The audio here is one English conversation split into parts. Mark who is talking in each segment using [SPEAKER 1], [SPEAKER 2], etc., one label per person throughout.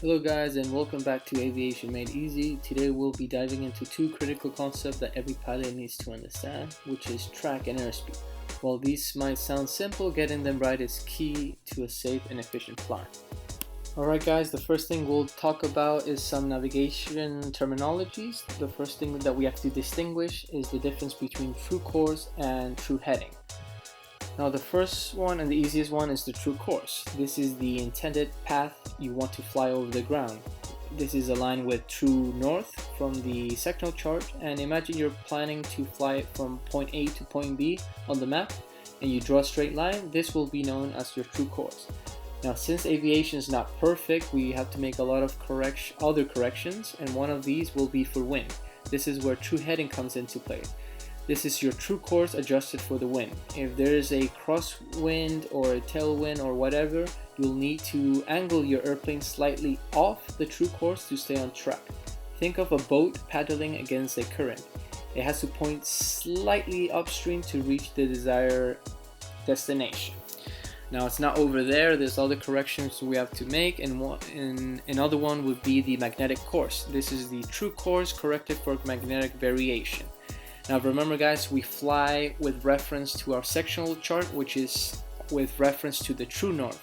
[SPEAKER 1] Hello guys and welcome back to Aviation Made Easy. Today we'll be diving into two critical concepts that every pilot needs to understand, which is track and airspeed. While these might sound simple, getting them right is key to a safe and efficient flight. Alright guys, the first thing we'll talk about is some navigation terminologies. The first thing that we have to distinguish is the difference between true course and true heading. Now the first one and the easiest one is the true course. This is the intended path you want to fly over the ground. This is aligned with true north from the sectional chart, and imagine you're planning to fly from point A to point B on the map and you draw a straight line. This will be known as your true course. Now since aviation is not perfect, we have to make a lot of other corrections, and one of these will be for wind. This is where true heading comes into play. This is your true course adjusted for the wind. If there is a crosswind or a tailwind or whatever, you'll need to angle your airplane slightly off the true course to stay on track. Think of a boat paddling against a current. It has to point slightly upstream to reach the desired destination. Now it's not over there, there's other corrections we have to make, and another one would be the magnetic course. This is the true course corrected for magnetic variation. Now remember guys, we fly with reference to our sectional chart, which is with reference to the true north.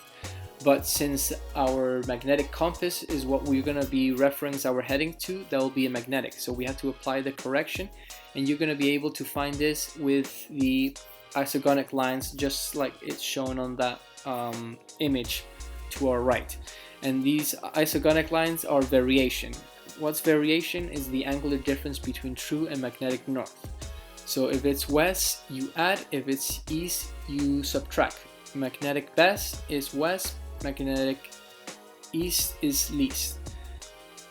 [SPEAKER 1] But since our magnetic compass is what we're going to be reference our heading to, that will be a magnetic. So we have to apply the correction, and you're going to be able to find this with the isogonic lines just like it's shown on that image to our right. And these isogonic lines are variation. What's variation is the angular difference between true and magnetic north. So if it's west, you add. If it's east, you subtract. Magnetic best is west, magnetic east is least.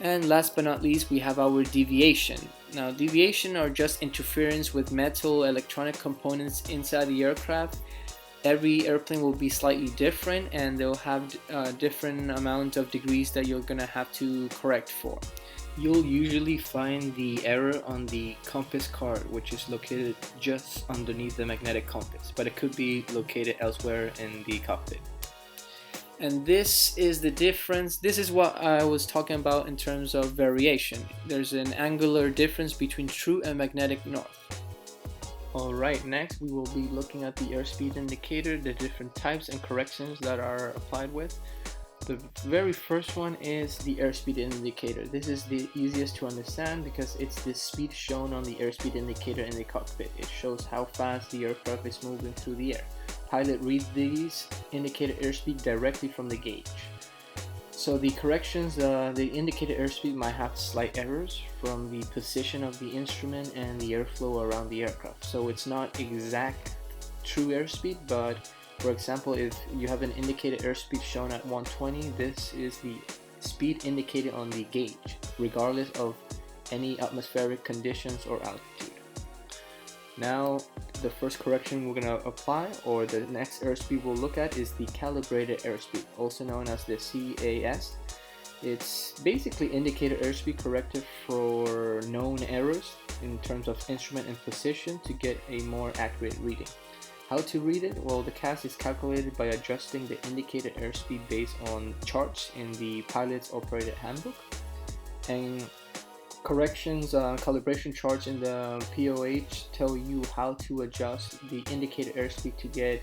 [SPEAKER 1] And last but not least, we have our deviation. Now deviation are just interference with metal electronic components inside the aircraft. Every airplane will be slightly different, and they'll have a different amount of degrees that you're gonna have to correct for. You'll usually find the error on the compass card, which is located just underneath the magnetic compass, but it could be located elsewhere in the cockpit. And this is the difference. This is what I was talking about in terms of variation. There's an angular difference between true and magnetic north. Alright, next we will be looking at the airspeed indicator, the different types and corrections that are applied with. The very first one is the airspeed indicator. This is the easiest to understand because it's the speed shown on the airspeed indicator in the cockpit. It shows how fast the aircraft is moving through the air. Pilot reads these indicated airspeed directly from the gauge. So the corrections, the indicated airspeed might have slight errors from the position of the instrument and the airflow around the aircraft. So it's not exact true airspeed, but for example, if you have an indicated airspeed shown at 120, this is the speed indicated on the gauge, regardless of any atmospheric conditions or altitude. Now, the first correction we're going to apply, or the next airspeed we'll look at, is the calibrated airspeed, also known as the CAS. It's basically indicated airspeed corrected for known errors in terms of instrument and position to get a more accurate reading. How to read it? Well, the CAS is calculated by adjusting the indicated airspeed based on charts in the pilot's operated handbook, and corrections, calibration charts in the POH tell you how to adjust the indicated airspeed to get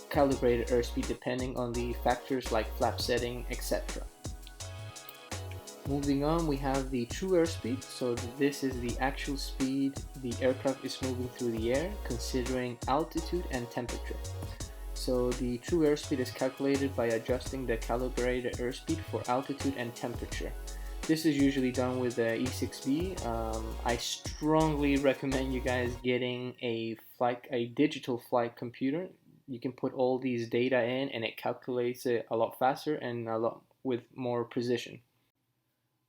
[SPEAKER 1] calibrated airspeed depending on the factors like flap setting, etc. Moving on, we have the true airspeed. So this is the actual speed the aircraft is moving through the air, considering altitude and temperature. So the true airspeed is calculated by adjusting the calibrated airspeed for altitude and temperature. This is usually done with the E6B. I strongly recommend you guys getting a digital flight computer. You can put all these data in and it calculates it a lot faster and a lot with more precision.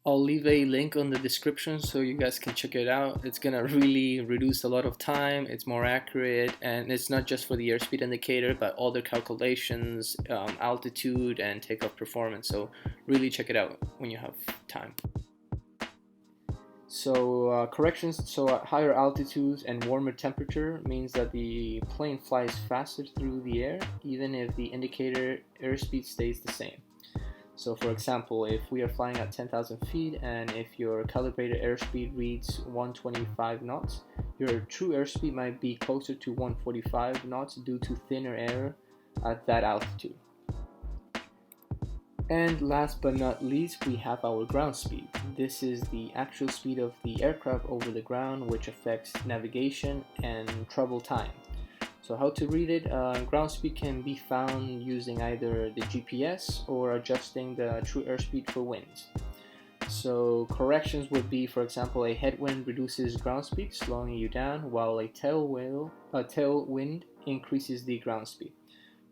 [SPEAKER 1] I'll leave a link on the description so you guys can check it out. It's gonna really reduce a lot of time, it's more accurate, and it's not just for the airspeed indicator but all the calculations, altitude and takeoff performance, so really check it out when you have time. So corrections, so at higher altitudes and warmer temperature means that the plane flies faster through the air even if the indicator airspeed stays the same. So for example, if we are flying at 10,000 feet and if your calibrated airspeed reads 125 knots, your true airspeed might be closer to 145 knots due to thinner air at that altitude. And last but not least, we have our ground speed. This is the actual speed of the aircraft over the ground, which affects navigation and travel time. So how to read it? Ground speed can be found using either the GPS or adjusting the true airspeed for winds. So corrections would be, for example, a headwind reduces ground speed, slowing you down, while a tailwind increases the ground speed.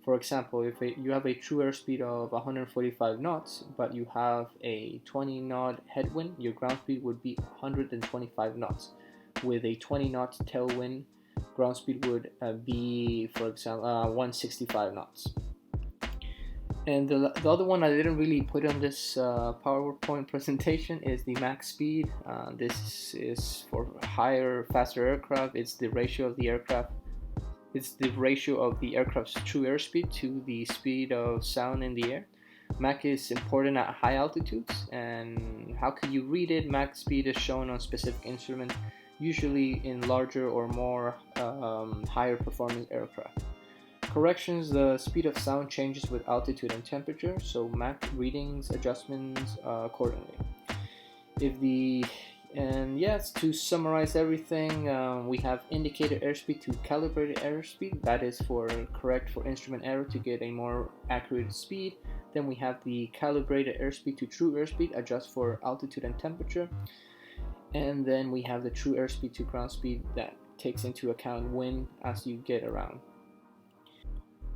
[SPEAKER 1] For example, if you have a true airspeed of 145 knots, but you have a 20 knot headwind, your ground speed would be 125 knots. With a 20 knot tailwind, ground speed would be, for example, 165 knots. And the other one I didn't really put on this PowerPoint presentation is the max speed. This is for higher, faster aircraft. It's the ratio of the aircraft's true airspeed to the speed of sound in the air. Mach is important at high altitudes, and how can you read it? Mach speed is shown on specific instruments, usually in larger or more higher performance aircraft. Corrections: the speed of sound changes with altitude and temperature, so Mach readings adjustments accordingly. To summarize everything, we have indicated airspeed to calibrated airspeed. That is correct for instrument error to get a more accurate speed. Then we have the calibrated airspeed to true airspeed, adjust for altitude and temperature. And then we have the true airspeed to ground speed that takes into account wind as you get around.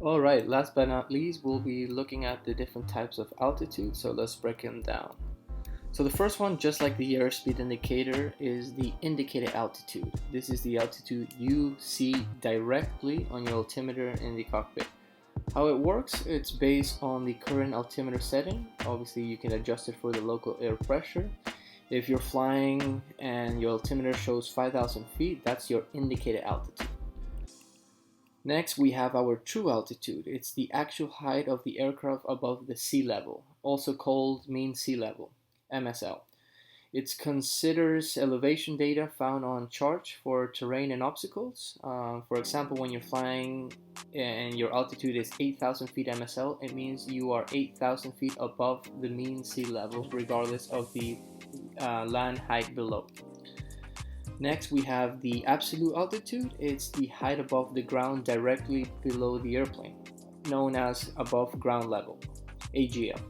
[SPEAKER 1] Alright, last but not least, we'll be looking at the different types of altitude, so let's break them down. So the first one, just like the airspeed indicator, is the indicated altitude. This is the altitude you see directly on your altimeter in the cockpit. How it works, it's based on the current altimeter setting. Obviously you can adjust it for the local air pressure. If you're flying and your altimeter shows 5,000 feet, that's your indicated altitude. Next, we have our true altitude. It's the actual height of the aircraft above the sea level, also called mean sea level, MSL. It considers elevation data found on charts for terrain and obstacles. For example, when you're flying and your altitude is 8,000 feet MSL, it means you are 8,000 feet above the mean sea level, regardless of the land height below. Next, we have the absolute altitude. It's the height above the ground directly below the airplane, known as above ground level, AGL.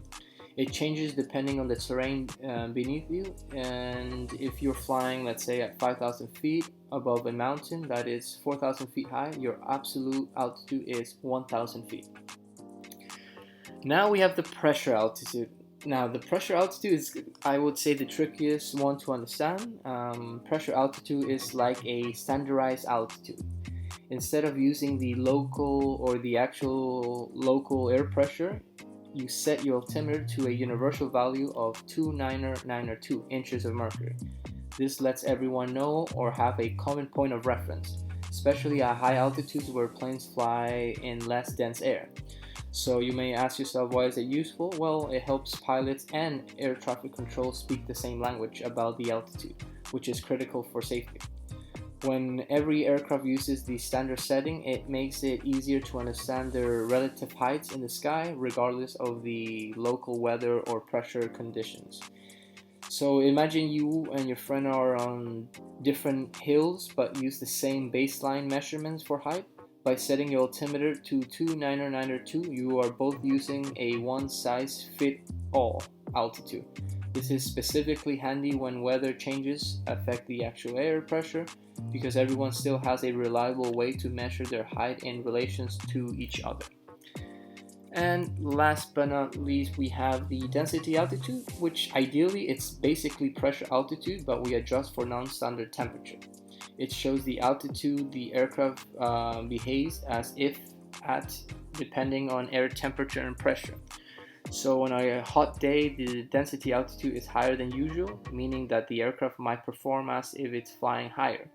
[SPEAKER 1] It changes depending on the terrain beneath you, and if you're flying, let's say, at 5,000 feet above a mountain that is 4,000 feet high, your absolute altitude is 1,000 feet. Now we have the pressure altitude. Now the pressure altitude is, I would say, the trickiest one to understand. Pressure altitude is like a standardized altitude. Instead of using the local or the actual local air pressure, you set your altimeter to a universal value of 2,992 inches of mercury. This lets everyone know or have a common point of reference, especially at high altitudes where planes fly in less dense air. So you may ask yourself, why is it useful? Well, it helps pilots and air traffic control speak the same language about the altitude, which is critical for safety. When every aircraft uses the standard setting, it makes it easier to understand their relative heights in the sky, regardless of the local weather or pressure conditions. So imagine you and your friend are on different hills, but use the same baseline measurements for height. By setting your altimeter to 2,992, you are both using a one-size-fits-all altitude. This is specifically handy when weather changes affect the actual air pressure, because everyone still has a reliable way to measure their height in relation to each other. And last but not least, we have the density altitude, which ideally it's basically pressure altitude, but we adjust for non-standard temperature. It shows the altitude the aircraft behaves as if at, depending on air temperature and pressure. So on a hot day, the density altitude is higher than usual, meaning that the aircraft might perform as if it's flying higher,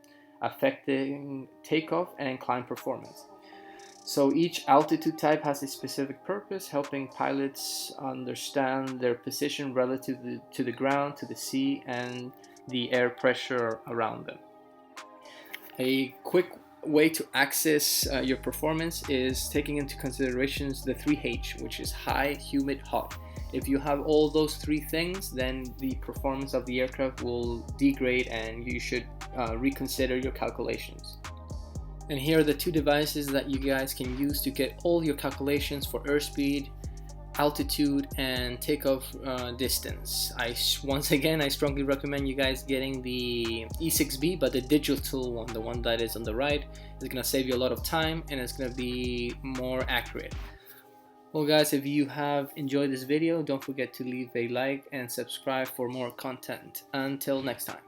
[SPEAKER 1] affecting takeoff and climb performance. So each altitude type has a specific purpose, helping pilots understand their position relative to the ground, to the sea, and the air pressure around them. A quick way to access your performance is taking into considerations the 3H, which is high, humid, hot. If you have all those three things, then the performance of the aircraft will degrade and you should reconsider your calculations. And here are the two devices that you guys can use to get all your calculations for airspeed, altitude, and takeoff distance. Once again, I strongly recommend you guys getting the E6B, but the digital one, the one that is on the right. It's gonna save you a lot of time and it's gonna be more accurate. Well guys, if you have enjoyed this video, don't forget to leave a like and subscribe for more content. Until next time.